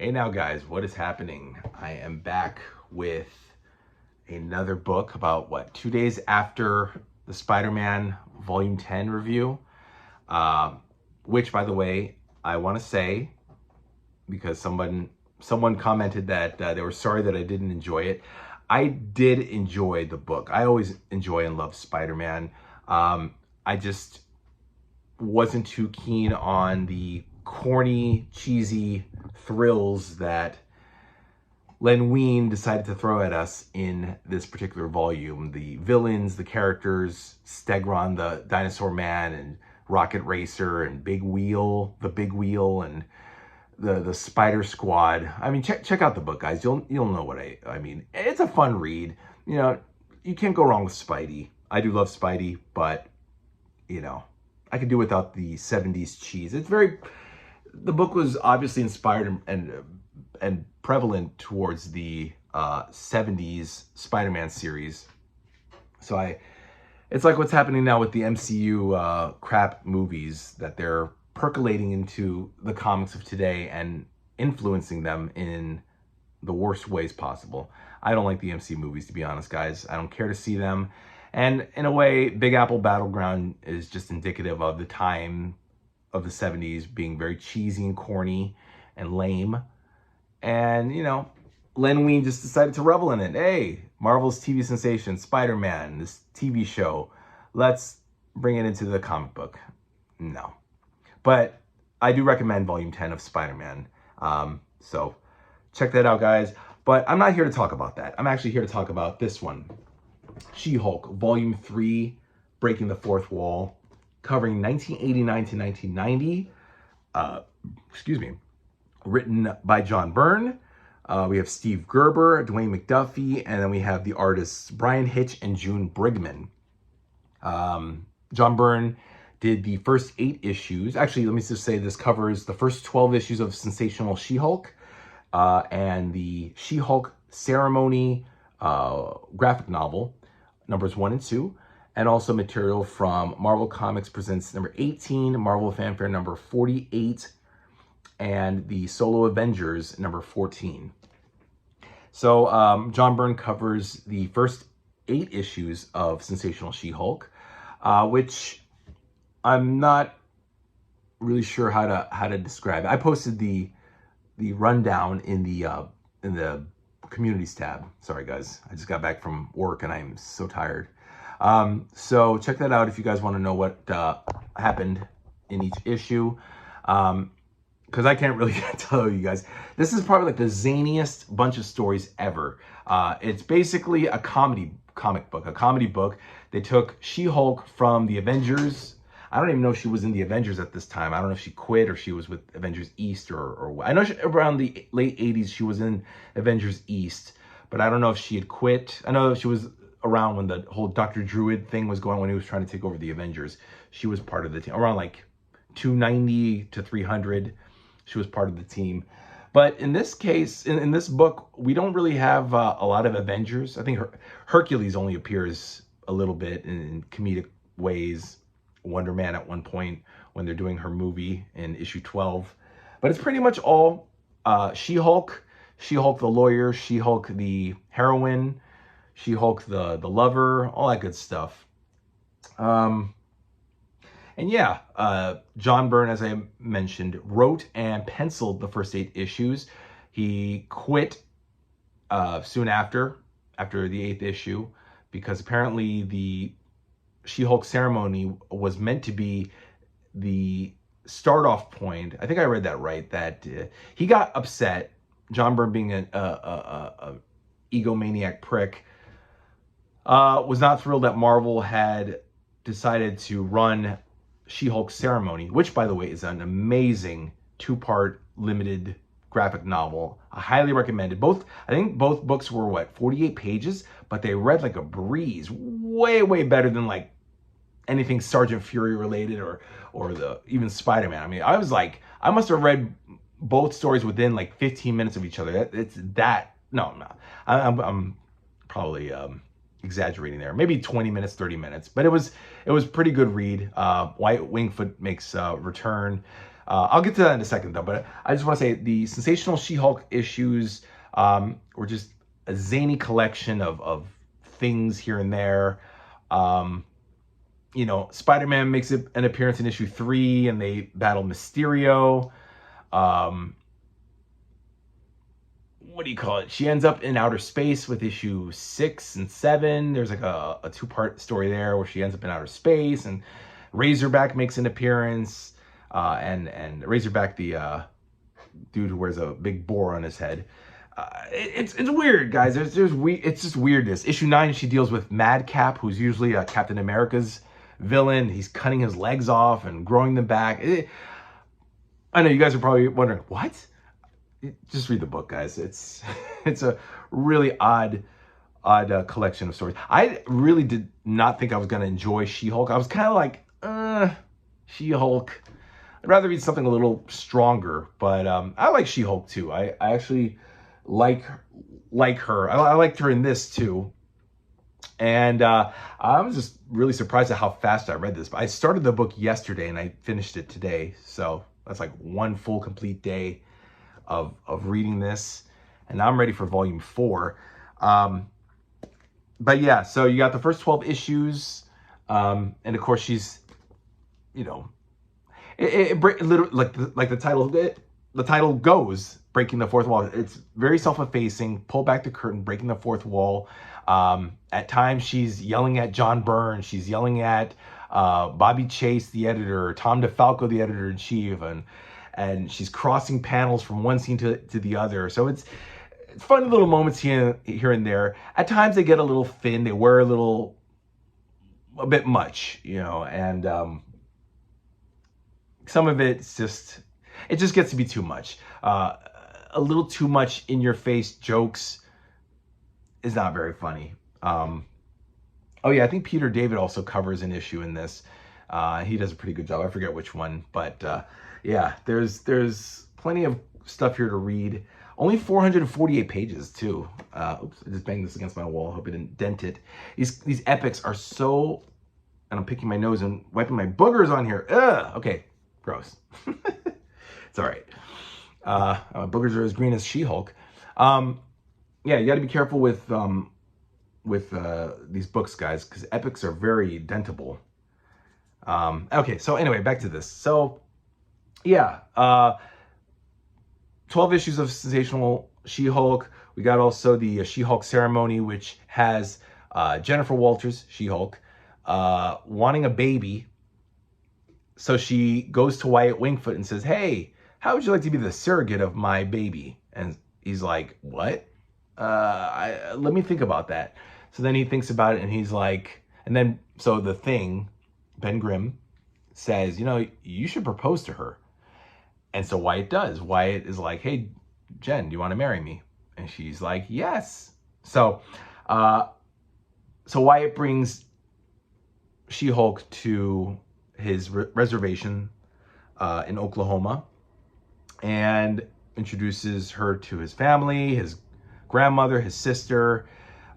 Hey now guys, what is happening? I am back with another book about 2 days after the Spider-Man Volume 10 review, which by the way, I want to say, because someone commented that they were sorry that I didn't enjoy it. I did enjoy the book. I always enjoy and love Spider-Man. I just wasn't too keen on the corny, cheesy thrills that Len Wein decided to throw at us in this particular volume. The villains, the characters, Stegron, the Dinosaur Man, and Rocket Racer, and Big Wheel, the Big Wheel, and the Spider Squad. I mean, check out the book, guys. You'll know what I mean. It's a fun read. You know, you can't go wrong with Spidey. I do love Spidey, but I could do without the 70s cheese. The book was obviously inspired and prevalent towards the 70s Spider-Man series. So it's like what's happening now with the MCU crap movies, that they're percolating into the comics of today and influencing them in the worst ways possible. I don't like the MCU movies, to be honest, guys. I don't care to see them. And in a way, Big Apple Battleground is just indicative of the time of the 70s being very cheesy and corny and lame. And, Len Wein just decided to revel in it. Hey, Marvel's TV sensation, Spider-Man, this TV show, let's bring it into the comic book. No. But I do recommend Volume 10 of Spider-Man. So check that out, guys. But I'm not here to talk about that. I'm actually here to talk about this one. She-Hulk, Volume 3, Breaking the Fourth Wall, covering 1989 to 1990. Written by John Byrne. We have Steve Gerber, Dwayne McDuffie, and then we have the artists Brian Hitch and June Brigman. John Byrne did the first 8 issues. Actually, let me just say this covers the first 12 issues of Sensational She-Hulk and the She-Hulk Ceremony graphic novel, numbers 1 and 2, and also material from Marvel Comics Presents number 18, Marvel Fanfare number 48, and the Solo Avengers number 14. So John Byrne covers the first 8 issues of Sensational She-Hulk, which I'm not really sure how to describe. I posted the rundown in the communities tab. Sorry guys, I just got back from work and I'm so tired. So check that out if you guys want to know what happened in each issue. Because I can't really tell you guys. This is probably like the zaniest bunch of stories ever. It's basically a comic book. They took She-Hulk from the Avengers. I don't even know if she was in the Avengers at this time. I don't know if she quit or she was with Avengers East or I know around the late 80s she was in Avengers East, but I don't know if she had quit. I know she was around when the whole Dr. Druid thing was going, when he was trying to take over the Avengers. She was part of the team. Around like 290 to 300, she was part of the team. But in this case, in this book, we don't really have a lot of Avengers. I think Hercules only appears a little bit in comedic ways. Wonder Man at one point when they're doing her movie in issue 12. But it's pretty much all She-Hulk, She-Hulk the lawyer, She-Hulk the heroine, She-Hulk the lover, all that good stuff. And yeah, John Byrne, as I mentioned, wrote and penciled the first 8 issues. He quit soon after the 8th issue, because apparently the She-Hulk ceremony was meant to be the start off point. I think I read that right, that he got upset. John Byrne, being an egomaniac prick, was not thrilled that Marvel had decided to run She-Hulk Ceremony, which by the way is an amazing 2-part limited graphic novel. I highly recommend it. I think both books were 48 pages, but they read like a breeze. Way better than like anything Sergeant Fury related or even Spider-Man. I mean, I must have read both stories within like 15 minutes of each other. I'm probably exaggerating there. Maybe 20 minutes, 30 minutes. But it was pretty good read. White Wingfoot makes a return. I'll get to that in a second, though. But I just want to say the Sensational She-Hulk issues were just a zany collection of things here and there. You know, Spider-Man makes an appearance in issue 3, and they battle Mysterio. What do you call it? She ends up in outer space with issue 6 and 7. There's like a 2-part story there where she ends up in outer space, and Razorback makes an appearance. And Razorback, the dude who wears a big boar on his head. It's weird, guys. It's just weirdness. Issue 9, she deals with Madcap, who's usually Captain America's villain. He's cutting his legs off and growing them back. I know you guys are probably wondering, what? Just read the book, guys. It's a really odd collection of stories. I really did not think I was going to enjoy She-Hulk. I was kind of like, She-Hulk. I'd rather read something a little stronger, but I like She-Hulk too. I actually like her. I liked her in this too. And I was just really surprised at how fast I read this. But I started the book yesterday and I finished it today. So that's like one full complete day of reading this. And now I'm ready for volume 4. But yeah, so you got the first 12 issues. And of course she's, you know, it literally, like the title goes, breaking the fourth wall. It's very self-effacing, pull back the curtain, breaking the fourth wall. At times she's yelling at John Byrne, she's yelling at Bobby Chase, the editor, Tom DeFalco, the editor-in-chief, and she's crossing panels from one scene to the other. So it's fun little moments here and there. At times they get a little thin, they wear a bit much, you know, and some of it just gets to be too much. A little too much in your face jokes is not very funny. Oh yeah, I think Peter David also covers an issue in this. He does a pretty good job. I forget which one, but yeah, there's plenty of stuff here to read. Only 448 pages too. Oops, I just banged this against my wall. Hope I didn't dent it. These epics are so, and I'm picking my nose and wiping my boogers on here. Ugh. Okay, gross. It's all right. Boogers are as green as She-Hulk. Yeah, you got to be careful with these books, guys, because epics are very dentable. Okay, so anyway, back to this. So, yeah, 12 issues of Sensational She-Hulk. We got also the She-Hulk ceremony, which has Jennifer Walters, She-Hulk, wanting a baby. So she goes to Wyatt Wingfoot and says, hey, how would you like to be the surrogate of my baby? And he's like, what? Let me think about that. So then he thinks about it and he's like, and then, so the Thing, Ben Grimm, says, you know, you should propose to her. And so Wyatt does. Wyatt is like, hey, Jen, do you want to marry me? And she's like, yes. So Wyatt brings She-Hulk to his reservation in Oklahoma and introduces her to his family, his grandmother, his sister,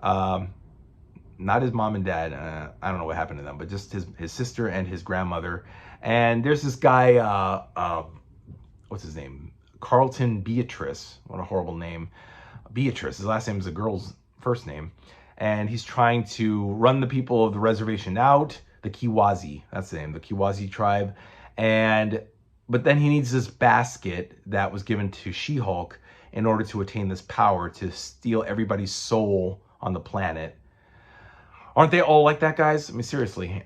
not his mom and dad. I don't know what happened to them, but just his sister and his grandmother. And there's this guy, what's his name? Carlton Beatrice. What a horrible name. Beatrice. His last name is a girl's first name. And he's trying to run the people of the reservation out. The Kiwazi, that's the name, the Kiwazi tribe. But then he needs this basket that was given to She-Hulk in order to attain this power to steal everybody's soul on the planet. Aren't they all like that, guys? I mean, seriously.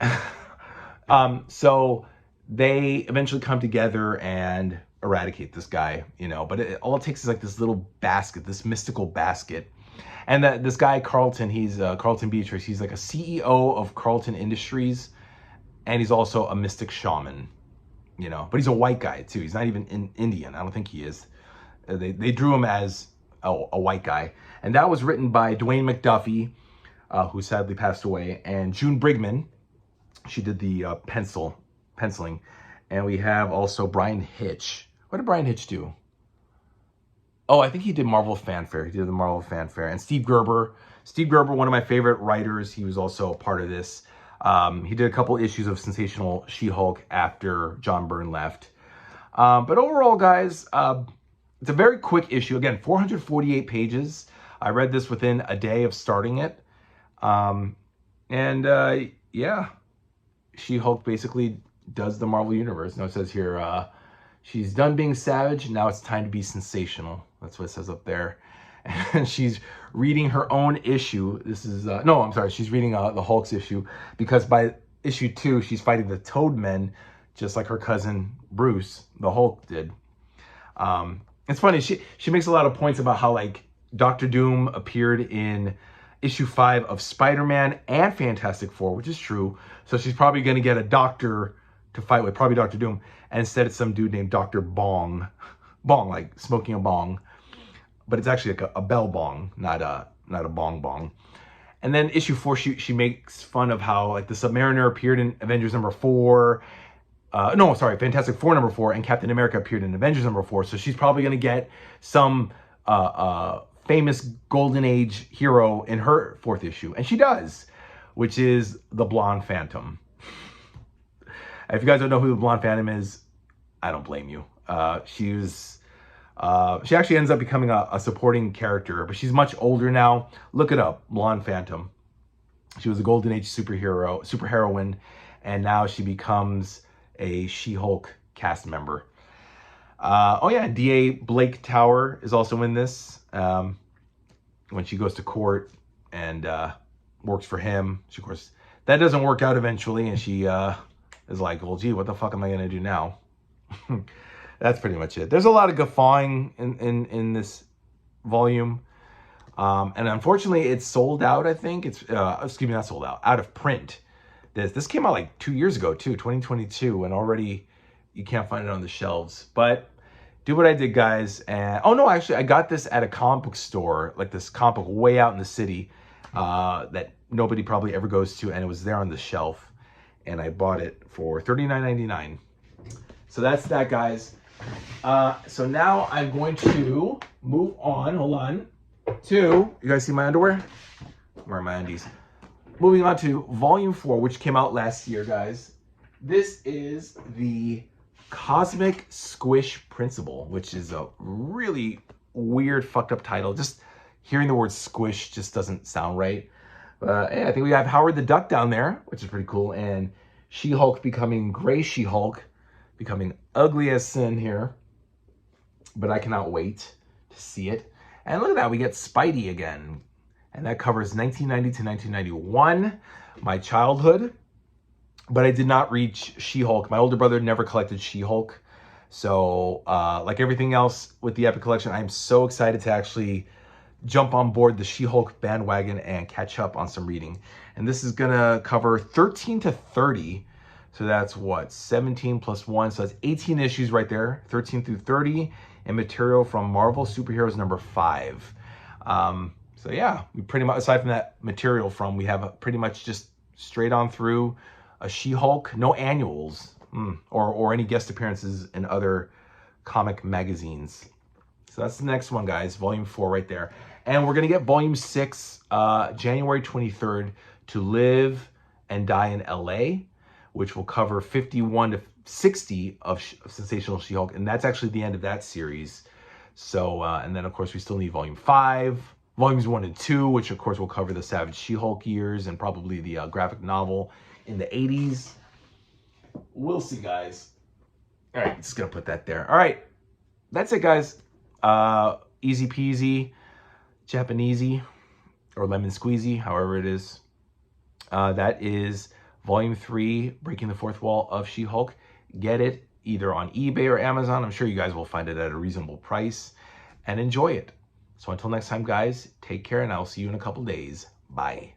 So they eventually come together and eradicate this guy, you know, but all it takes is like this little basket, this mystical basket. And this guy, Carlton, he's Carlton Beatrice, he's like a CEO of Carlton Industries, and he's also a mystic shaman, you know, but he's a white guy too. He's not even Indian. I don't think he is. They drew him as a white guy. And that was written by Dwayne McDuffie, who sadly passed away, and June Brigman. She did the penciling. And we have also Brian Hitch. What did Brian Hitch do? Oh, I think he did Marvel Fanfare. He did the Marvel Fanfare. And Steve Gerber. Steve Gerber, one of my favorite writers. He was also a part of this. He did a couple issues of Sensational She-Hulk after John Byrne left. But overall, guys, it's a very quick issue. Again, 448 pages. I read this within a day of starting it. Yeah, She-Hulk basically does the Marvel Universe. Now it says here, she's done being savage. Now it's time to be sensational. That's what it says up there. And she's reading her own issue. This is, no, I'm sorry. She's reading the Hulk's issue, because by issue 2, she's fighting the Toadmen, just like her cousin Bruce, the Hulk, did. It's funny. She makes a lot of points about how, like, Doctor Doom appeared in issue 5 of Spider-Man and Fantastic Four, which is true. So she's probably going to get a doctor to fight with, probably Doctor Doom. And instead it's some dude named Dr. Bong. Bong, like smoking a bong. But it's actually like a bell bong, not a bong bong. And then issue 4, she makes fun of how, like, the Submariner appeared in Avengers number 4. Fantastic Four number 4, and Captain America appeared in Avengers number 4. So she's probably going to get some famous Golden Age hero in her 4th issue. And she does, which is the Blonde Phantom. If you guys don't know who the Blonde Phantom is, I don't blame you. She actually ends up becoming a supporting character, but she's much older now. Look it up, Blonde Phantom. She was a Golden Age superheroine, and now she becomes a She-Hulk cast member. D.A. Blake Tower is also in this. When she goes to court and works for him, of course, that doesn't work out eventually, and she is like, well, gee, what the fuck am I going to do now? That's pretty much it. There's a lot of guffawing in this volume. And unfortunately, it's sold out, I think. It's, not sold out, out of print. This came out like 2 years ago, too, 2022, and already you can't find it on the shelves. But do what I did, guys. And actually, I got this at a comic book store, like this comic book way out in the city that nobody probably ever goes to, and it was there on the shelf. And I bought it for $39.99. So that's that, guys. So now I'm going to move on, to, you guys see my underwear? Where are my undies? Moving on to volume 4, which came out last year, guys. This is the Cosmic Squish Principle, which is a really weird, fucked up title. Just hearing the word squish just doesn't sound right. I think we have Howard the Duck down there, which is pretty cool, and She-Hulk becoming Gray She-Hulk, becoming ugly as sin here. But I cannot wait to see it. And look at that, we get Spidey again. And that covers 1990 to 1991, my childhood. But I did not read She-Hulk. My older brother never collected She-Hulk. So, like everything else with the Epic Collection, I'm so excited to actually jump on board the She-Hulk bandwagon and catch up on some reading. And this is going to cover 13 to 30. So that's what, 17 plus 1. So that's 18 issues right there, 13 through 30, and material from Marvel Superheroes number 5. So yeah, we pretty much, aside from that material we have pretty much just straight on through a She-Hulk, no annuals, or any guest appearances in other comic magazines. So that's the next one, guys, volume 4 right there. And we're going to get volume 6, January 23rd, To Live and Die in LA, which will cover 51 to 60 of Sensational She-Hulk. And that's actually the end of that series. So, and then, of course, we still need volume 5, volumes 1 and 2, which, of course, will cover the Savage She-Hulk years and probably the graphic novel in the 80s. We'll see, guys. All right, just going to put that there. All right, that's it, guys. Easy peasy, Japanesey, or lemon squeezy, however it is. That is volume 3, Breaking the Fourth Wall of She-Hulk. Get it either on eBay or Amazon. I'm sure you guys will find it at a reasonable price and enjoy it. So until next time, guys, take care, and I'll see you in a couple days. Bye.